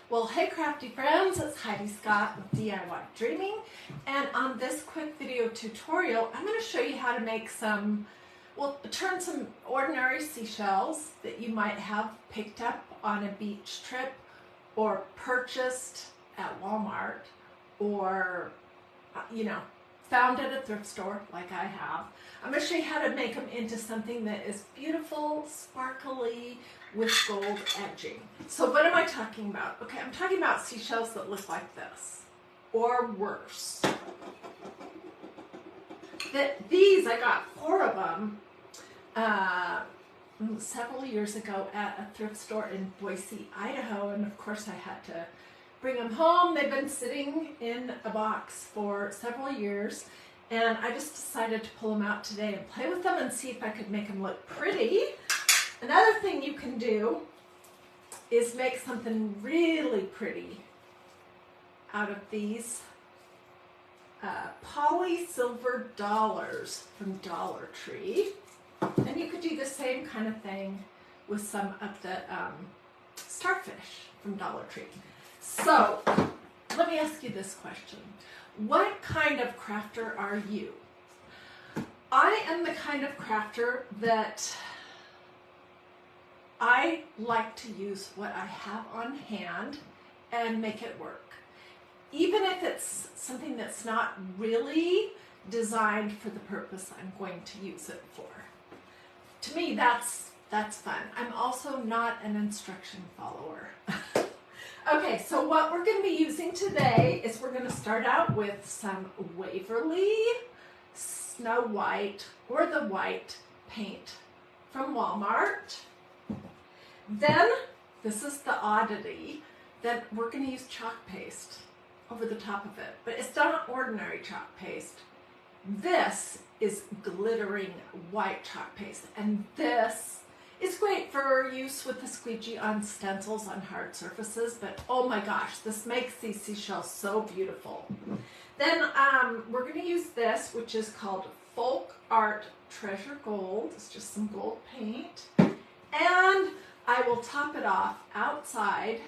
Well, hey crafty friends, it's Hiedi Scott with DiyDreaming, and on this quick video tutorial, I'm going to show you how to make turn some ordinary seashells that you might have picked up on a beach trip or purchased at Walmart or, found at a thrift store like I have. I'm going to show you how to make them into something that is beautiful, sparkly, with gold edging. So what am I talking about? Okay, I'm talking about seashells that look like this, or worse. These, I got 4 of them several years ago at a thrift store in Boise, Idaho, and of course I had to bring them home. They've been sitting in a box for several years, and I just decided to pull them out today and play with them and see if I could make them look pretty. Another thing you can do is make something really pretty out of these poly silver dollars from Dollar Tree. And you could do the same kind of thing with some of the starfish from Dollar Tree. So, let me ask you this question. What kind of crafter are you? I am the kind of crafter that I like to use what I have on hand and make it work. Even if it's something that's not really designed for the purpose I'm going to use it for. To me, that's fun. I'm also not an instruction follower. Okay, so what we're going to be using today is we're going to start out with some Waverly Snow White or the white paint from Walmart. Then, this is the oddity, that we're going to use chalk paste over the top of it. But it's not ordinary chalk paste. This is glittering white chalk paste. And this is great for use with the squeegee on stencils on hard surfaces. But oh my gosh, this makes these seashells so beautiful. Then we're going to use this, which is called Folk Art Treasure Gold. It's just some gold paint. And I will top it off outside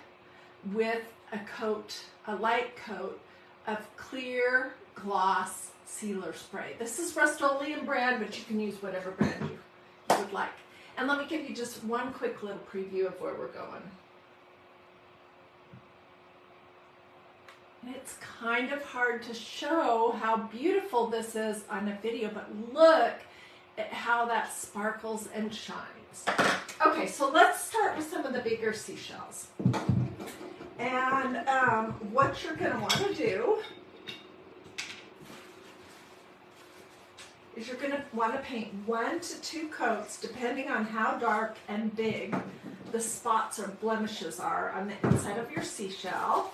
with a light coat of clear gloss sealer spray. This is Rust-Oleum brand, but you can use whatever brand you would like. And let me give you just one quick little preview of where we're going. And it's kind of hard to show how beautiful this is on a video, but look at how that sparkles and shines. Okay, so let's start with some of the bigger seashells. And what you're going to want to do is you're going to want to paint 1 to 2 coats, depending on how dark and big the spots or blemishes are on the inside of your seashell,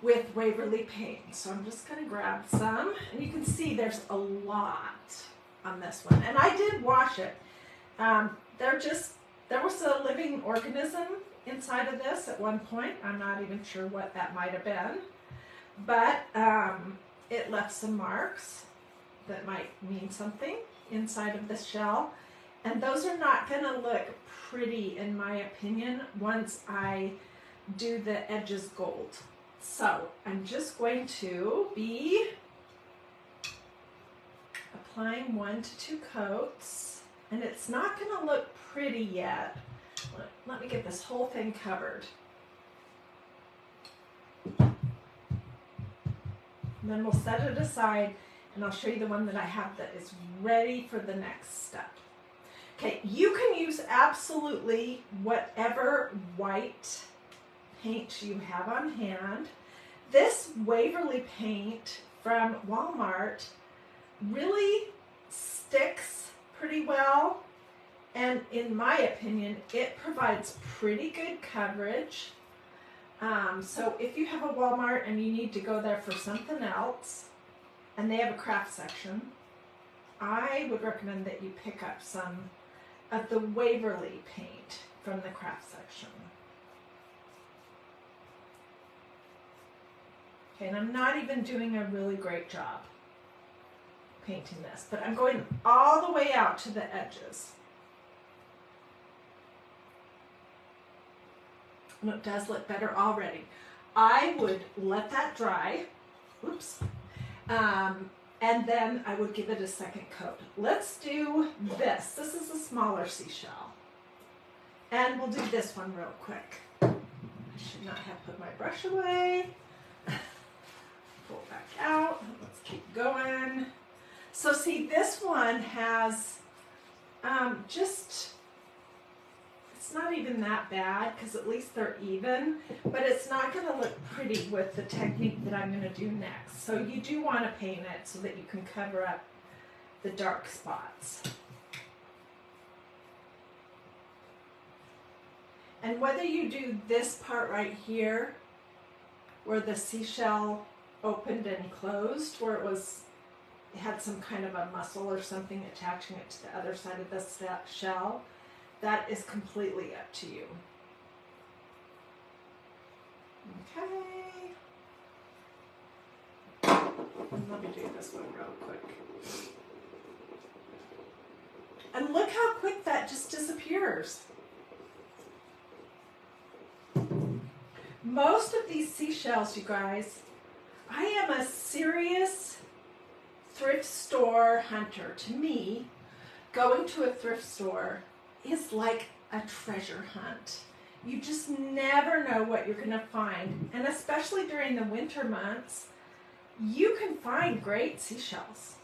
with Waverly paint. So I'm just going to grab some, and you can see there's a lot on this one. And I did wash it. There was a living organism inside of this at one point. I'm not even sure what that might have been, but it left some marks that might mean something inside of the shell. And those are not going to look pretty, in my opinion, once I do the edges gold. So I'm just going to be applying 1 to 2 coats, and it's not going to look pretty yet. Let me get this whole thing covered. And then we'll set it aside, and I'll show you the one that I have that is ready for the next step. Okay, you can use absolutely whatever white paint you have on hand. This Waverly paint from Walmart really sticks pretty well, and in my opinion, it provides pretty good coverage. So if you have a Walmart and you need to go there for something else, and they have a craft section, I would recommend that you pick up some of the Waverly paint from the craft section. Okay, and I'm not even doing a really great job painting this, but I'm going all the way out to the edges. And it does look better already. I would let that dry. Oops. And then I would give it a second coat. Let's do this. This is a smaller seashell. And we'll do this one real quick. I should not have put my brush away. Pull it back out. Let's keep going. So see, this one has it's not even that bad because at least they're even, but it's not going to look pretty with the technique that I'm going to do next. So you do want to paint it so that you can cover up the dark spots. And whether you do this part right here, where the seashell opened and closed, where it had some kind of a muscle or something attaching it to the other side of the shell, that is completely up to you. Okay. And let me do this one real quick. And look how quick that just disappears. Most of these seashells, you guys, I am a serious thrift store hunter. To me, going to a thrift store is like a treasure hunt. You just never know what you're going to find. And especially during the winter months, you can find great seashells.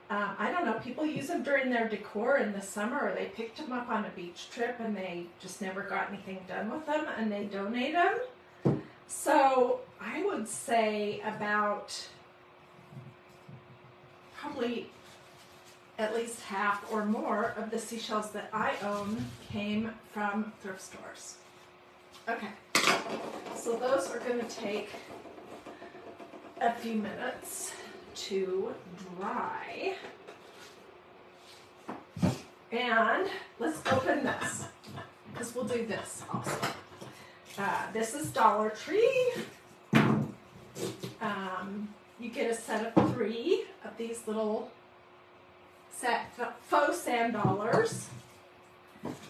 I don't know, people use them during their decor in the summer, or they picked them up on a beach trip and they just never got anything done with them and they donate them. So I would say about probably at least half or more of the seashells that I own came from thrift stores. Okay, so those are going to take a few minutes to dry. And let's open this, because we'll do this also. This is Dollar Tree. You get a set of 3 of these little faux sand dollars.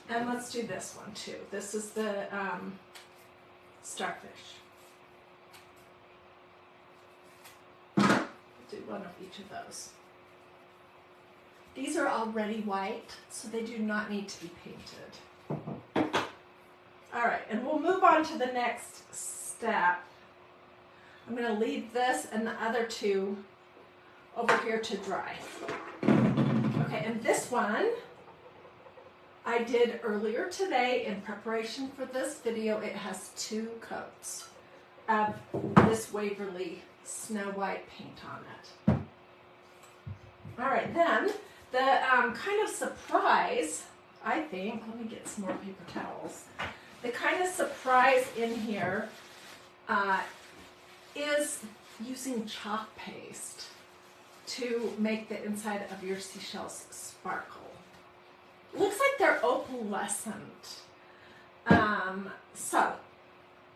And let's do this one too. This is the starfish. Do one of each of those. These are already white, so they do not need to be painted. All right, and we'll move on to the next step. I'm going to leave this and the other 2 over here to dry. Okay, and this one I did earlier today in preparation for this video. It has 2 coats of this Waverly Snow White paint on it. All right, then the kind of surprise, I think, let me get some more paper towels. The kind of surprise in here is using chalk paste to make the inside of your seashells sparkle. Looks like they're opalescent. So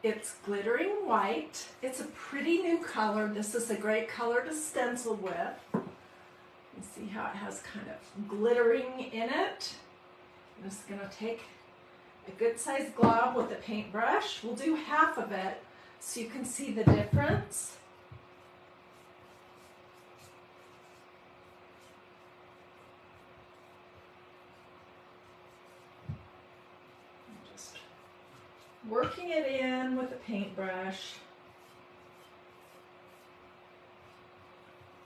it's glittering white. It's a pretty new color. This is a great color to stencil with. You see how it has kind of glittering in it. I'm just going to take a good sized glob with a paintbrush. We'll do half of it so you can see the difference. Just working it in with a paintbrush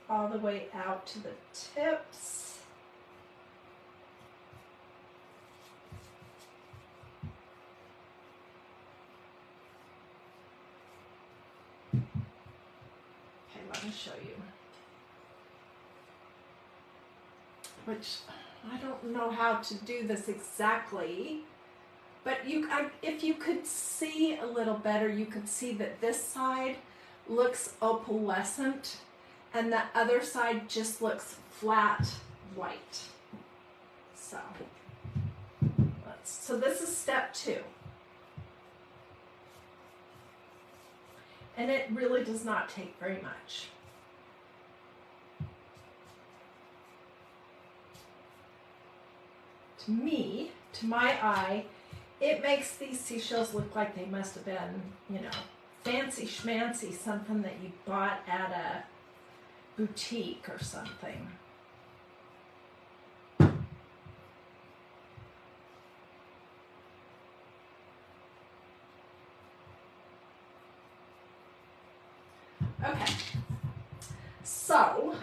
all the way out to the tips. Let me show you. Which I don't know how to do this exactly, but if you could see a little better, you could see that this side looks opalescent and the other side just looks flat white. So this is step 2. And it really does not take very much. To me, to my eye, it makes these seashells look like they must have been, you know, fancy schmancy, something that you bought at a boutique or something. Okay, so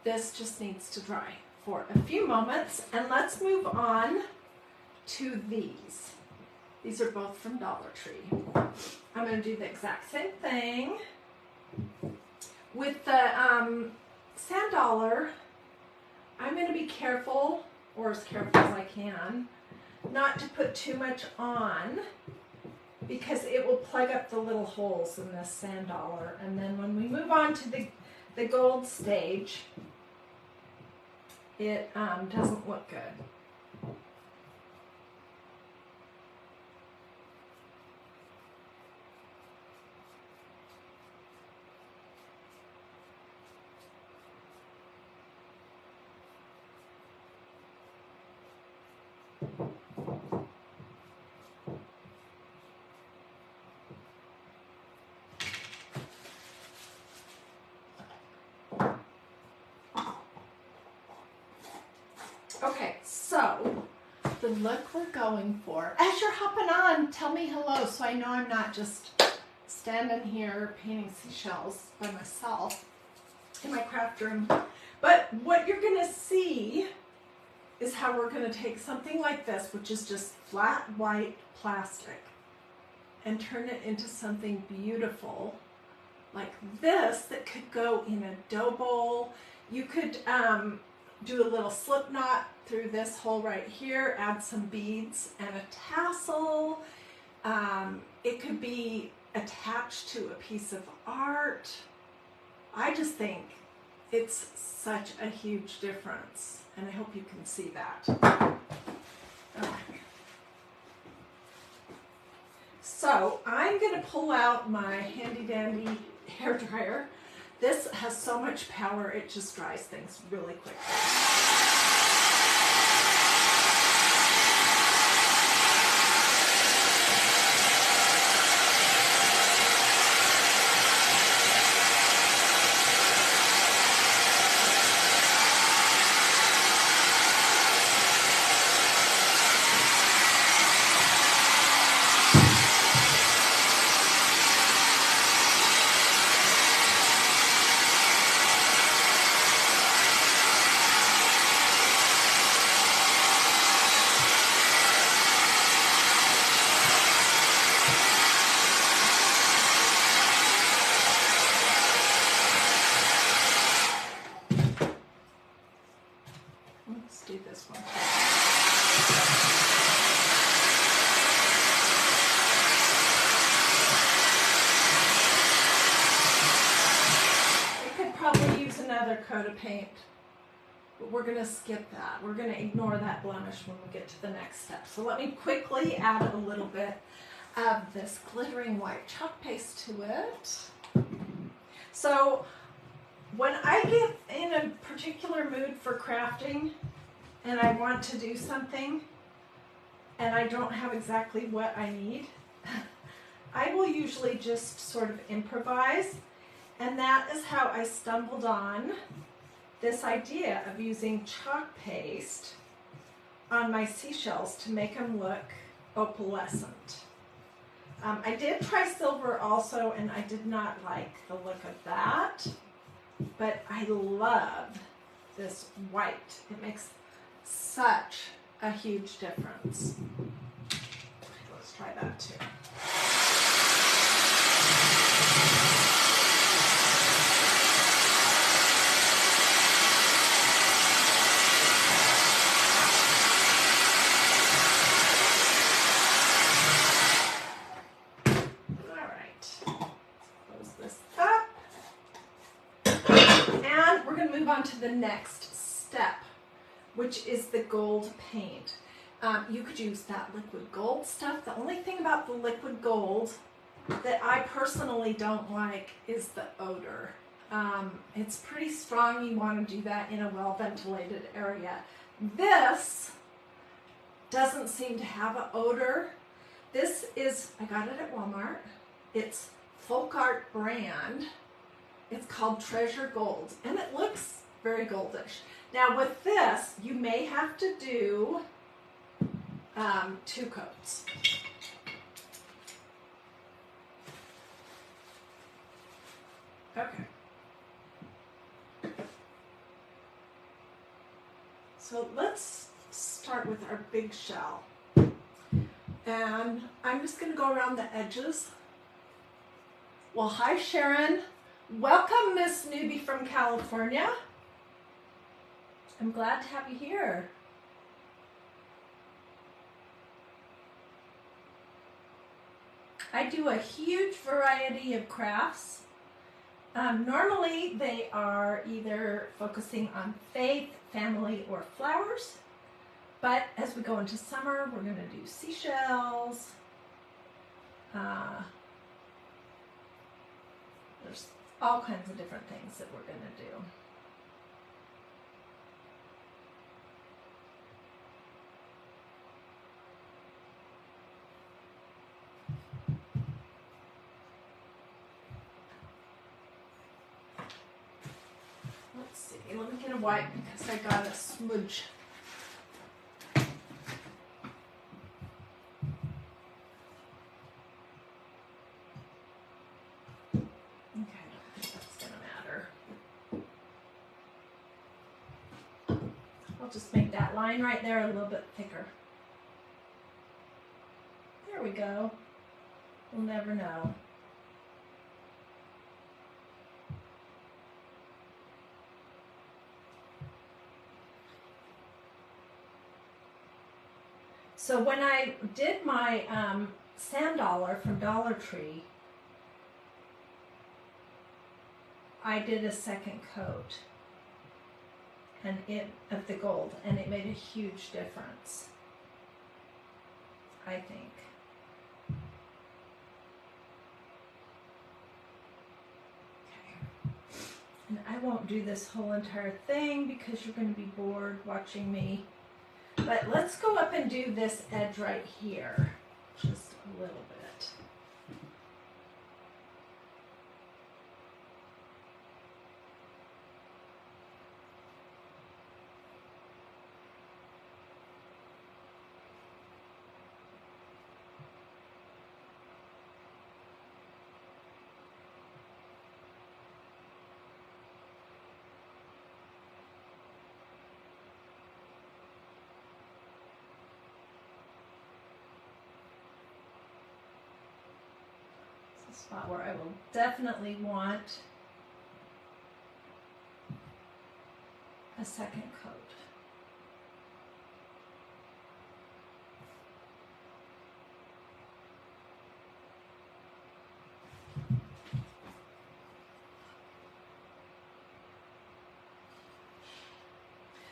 this just needs to dry for a few moments, and let's move on to these. These are both from Dollar Tree. I'm going to do the exact same thing. With the sand dollar, I'm going to be careful, or as careful as I can, not to put too much on, because it will plug up the little holes in this sand dollar. And then when we move on to the gold stage, it doesn't look good. Okay, so the look we're going for, as you're hopping on, tell me hello so I know I'm not just standing here painting seashells by myself in my craft room. But what you're going to see is how we're going to take something like this, which is just flat white plastic, and turn it into something beautiful like this that could go in a dough bowl. You could do a little slip knot through this hole right here, add some beads and a tassel. It could be attached to a piece of art. I just think it's such a huge difference, and I hope you can see that. Okay. So I'm going to pull out my handy dandy hair dryer. This has so much power, it just dries things really quickly. Let's do this one. We could probably use another coat of paint, but we're going to skip that. We're going to ignore that blemish when we get to the next step. So let me quickly add a little bit of this glittering white chalk paste to it. So when I get in a particular mood for crafting and I want to do something and I don't have exactly what I need, I will usually just sort of improvise, and that is how I stumbled on this idea of using chalk paste on my seashells to make them look opalescent. I did try silver also, and I did not like the look of that. But I love this white. It makes such a huge difference. Let's try that too. All right. Close this up. And we're going to move on to the next step, which is the gold paint. You could use that liquid gold stuff. The only thing about the liquid gold that I personally don't like is the odor. It's pretty strong. You want to do that in a well-ventilated area. This doesn't seem to have an odor. This is, I got it at Walmart. It's Folk Art brand. It's called Treasure Gold, and it looks very goldish. Now with this, you may have to do 2 coats. Okay. So let's start with our big shell. And I'm just going to go around the edges. Well, hi Sharon. Welcome, Miss Newbie from California. I'm glad to have you here. I do a huge variety of crafts. Normally they are either focusing on faith, family, or flowers. But as we go into summer, we're going to do seashells. There's all kinds of different things that we're going to do. Let's see, let me get a wipe because I got a smudge. Just make that line right there a little bit thicker. There we go. We'll never know. So when I did my sand dollar from Dollar Tree, I did a second coat of the gold, and it made a huge difference, I think. Okay. And I won't do this whole entire thing because you're going to be bored watching me. But let's go up and do this edge right here, just a little bit. Spot where I will definitely want a second coat.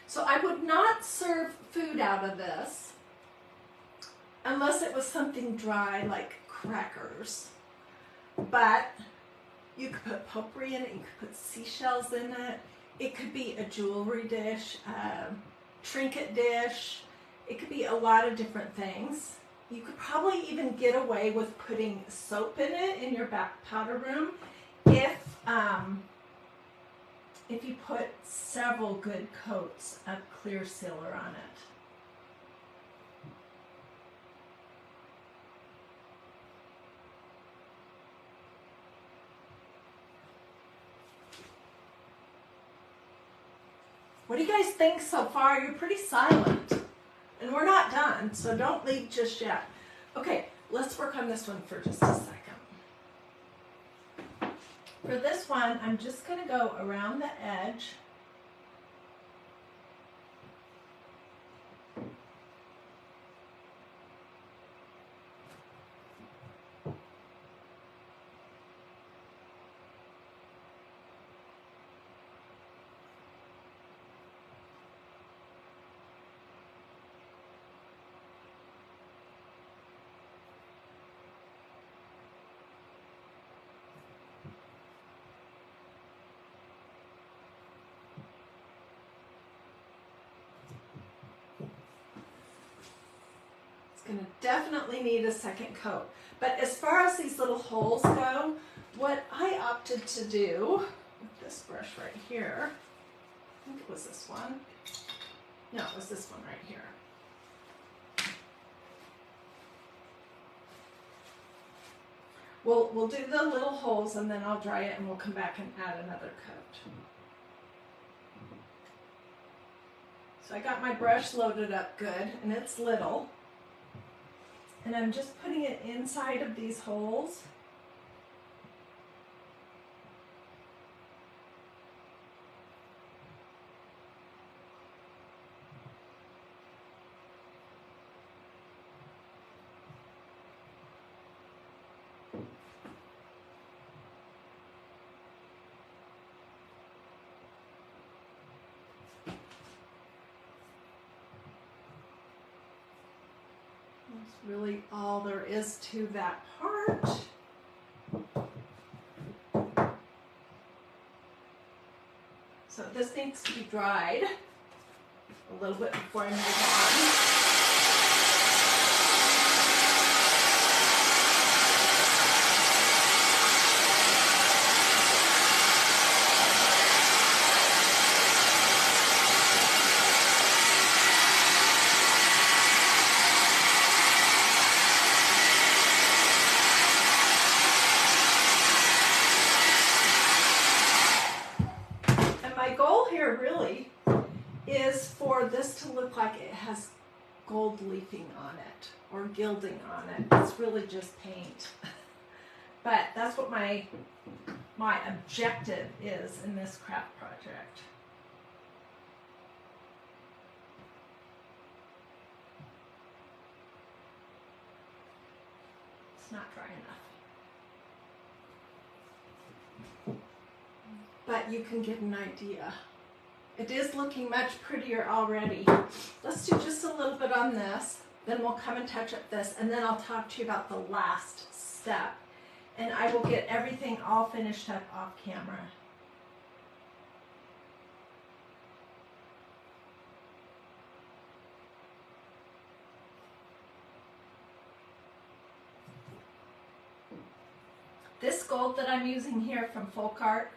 So I would not serve food out of this unless it was something dry like crackers. But you could put potpourri in it, you could put seashells in it. It could be a jewelry dish, a trinket dish. It could be a lot of different things. You could probably even get away with putting soap in it in your back powder room if you put several good coats of clear sealer on it. What do you guys think so far? You're pretty silent. And we're not done, so don't leave just yet. Okay, let's work on this one for just a second. For this one, I'm just going to go around the edge. going to definitely need a second coat. But as far as these little holes go, what I opted to do with this brush right here, I think it was this one. No, it was this one right here. We'll do the little holes and then I'll dry it and we'll come back and add another coat. So I got my brush loaded up good and it's little. And I'm just putting it inside of these holes. That's really all there is to that part. So this needs to be dried a little bit before I move on. Really is for this to look like it has gold leafing on it or gilding on it. It's really just paint. But that's what my objective is in this craft project. It's not dry enough. But you can get an idea. It is looking much prettier already. Let's do just a little bit on this, then we'll come and touch up this, and then I'll talk to you about the last step. And I will get everything all finished up off camera. This gold that I'm using here from Folk Art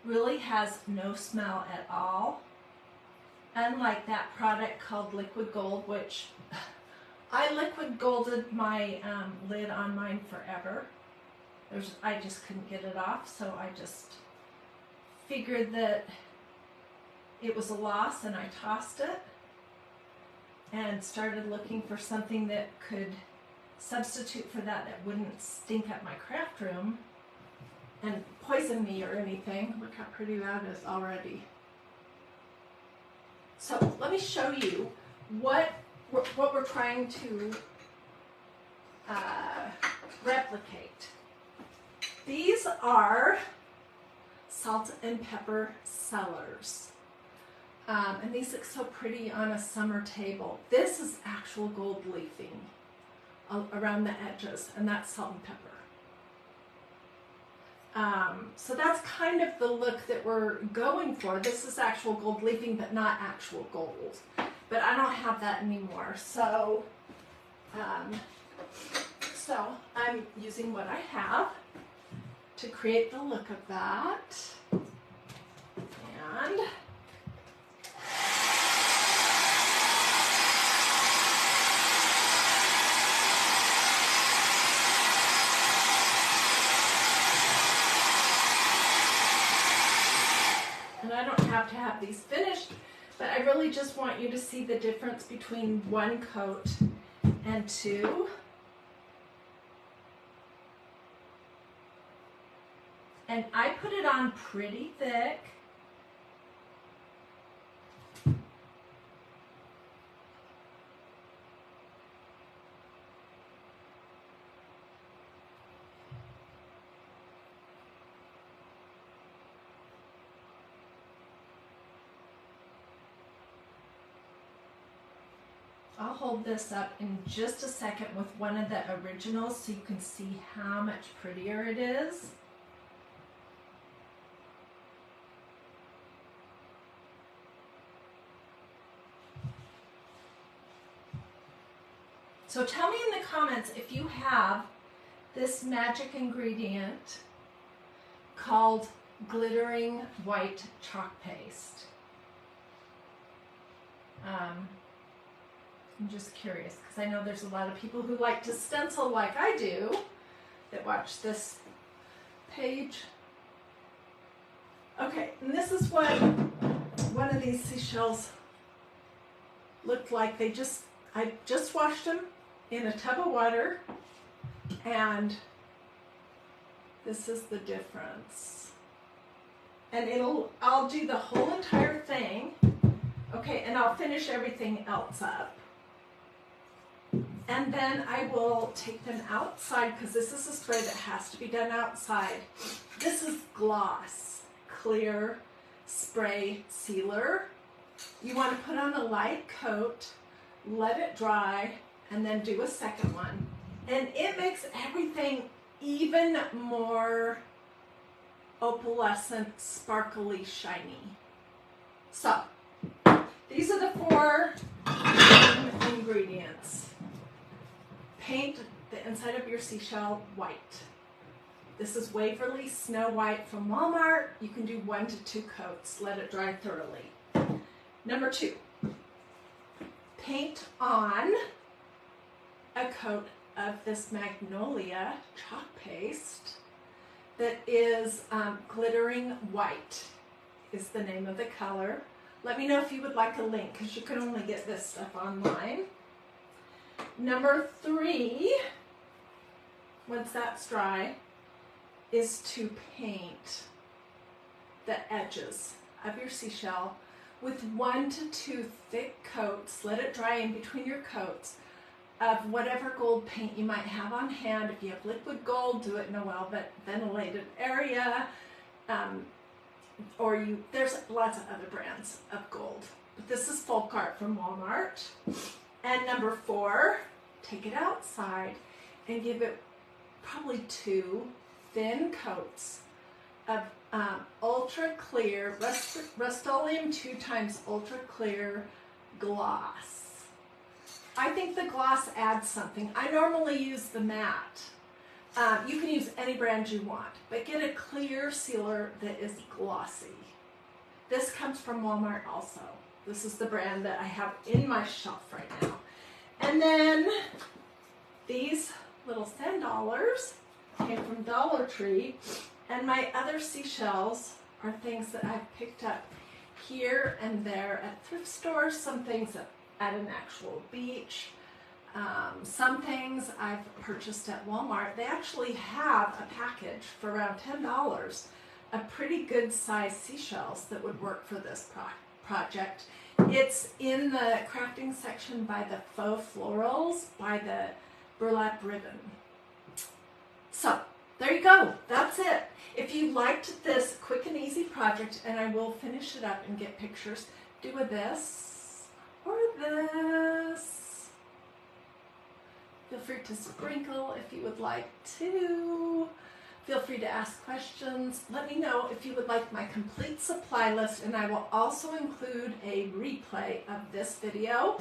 really has no smell at all. Unlike that product called Liquid Gold, which I liquid golded my lid on mine forever. I just couldn't get it off, so I just figured that it was a loss and I tossed it and started looking for something that could substitute for that wouldn't stink up my craft room and poison me or anything. Look how pretty that is already. So let me show you what we're trying to replicate. These are salt and pepper cellars. And these look so pretty on a summer table. This is actual gold leafing around the edges, and that's salt and pepper. So that's kind of the look that we're going for. This is actual gold leafing, but not actual gold. But I don't have that anymore. So, I'm using what I have to create the look of that. And I don't have to have these finished, but I really just want you to see the difference between one coat and two. And I put it on pretty thick. I'll hold this up in just a second with one of the originals so you can see how much prettier it is. So tell me in the comments if you have this magic ingredient called glittering white chalk paste. I'm just curious because I know there's a lot of people who like to stencil like I do that watch this page. Okay, and this is what one of these seashells looked like. I just washed them in a tub of water, and this is the difference. And I'll do the whole entire thing, okay, and I'll finish everything else up. And then I will take them outside because this is a spray that has to be done outside. This is gloss, clear spray sealer. You want to put on a light coat, let it dry, and then do a second one. And it makes everything even more opalescent, sparkly, shiny. So, these are the 4 ingredients. Paint the inside of your seashell white. This is Waverly Snow White from Walmart. You can do 1 to 2 coats. Let it dry thoroughly. Number 2, paint on a coat of this Magnolia chalk paste that is glittering white is the name of the color. Let me know if you would like a link because you can only get this stuff online. Number 3, once that's dry, is to paint the edges of your seashell with 1 to 2 thick coats. Let it dry in between your coats of whatever gold paint you might have on hand. If you have liquid gold, do it in a well-ventilated area. There's lots of other brands of gold. But this is Folk Art from Walmart. And number 4, take it outside and give it probably 2 thin coats of ultra clear, Rust-Oleum 2 times ultra clear gloss. I think the gloss adds something. I normally use the matte. You can use any brand you want, but get a clear sealer that is glossy. This comes from Walmart also. This is the brand that I have in my shelf right now. And then these little $10 came from Dollar Tree, and my other seashells are things that I've picked up here and there at thrift stores, some things at an actual beach, some things I've purchased at Walmart. They actually have a package for around $10 of pretty good sized seashells that would work for this project. It's in the crafting section by the faux florals by the burlap ribbon. So there you go, that's it. If you liked this quick and easy project, and I will finish it up and get pictures, do a this or this. Feel free to sprinkle if you would like to. Feel free to ask questions. Let me know if you would like my complete supply list, and I will also include a replay of this video.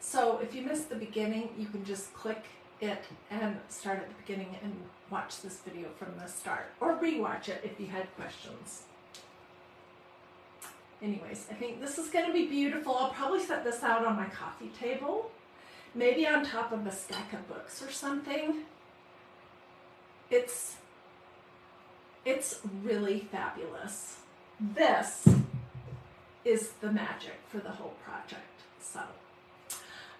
So if you missed the beginning, you can just click it and start at the beginning and watch this video from the start, or rewatch it if you had questions. Anyways, I think this is going to be beautiful. I'll probably set this out on my coffee table, maybe on top of a stack of books or something. It's really fabulous. This is the magic for the whole project. So,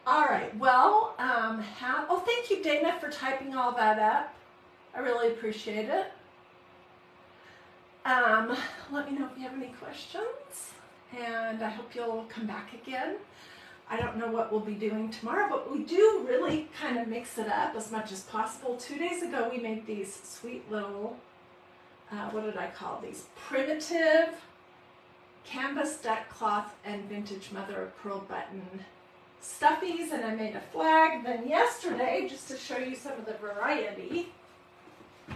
all right, well, thank you, Dana, for typing all that up. I really appreciate it. Let me know if you have any questions, and I hope you'll come back again. I don't know what we'll be doing tomorrow, but we do really kind of mix it up as much as possible. 2 days ago, we made these sweet little, what did I call these? Primitive canvas duck cloth and vintage mother of pearl button stuffies, and I made a flag. Then yesterday, just to show you some of the variety,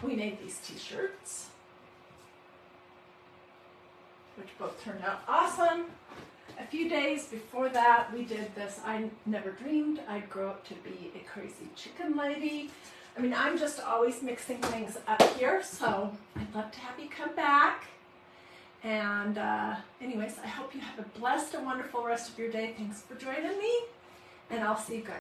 we made these t-shirts, which both turned out awesome. a few days before that, we did this. I never dreamed I'd grow up to be a crazy chicken lady. I mean, I'm just always mixing things up here, so I'd love to have you come back. And anyways, I hope you have a blessed and wonderful rest of your day. Thanks for joining me, and I'll see you guys.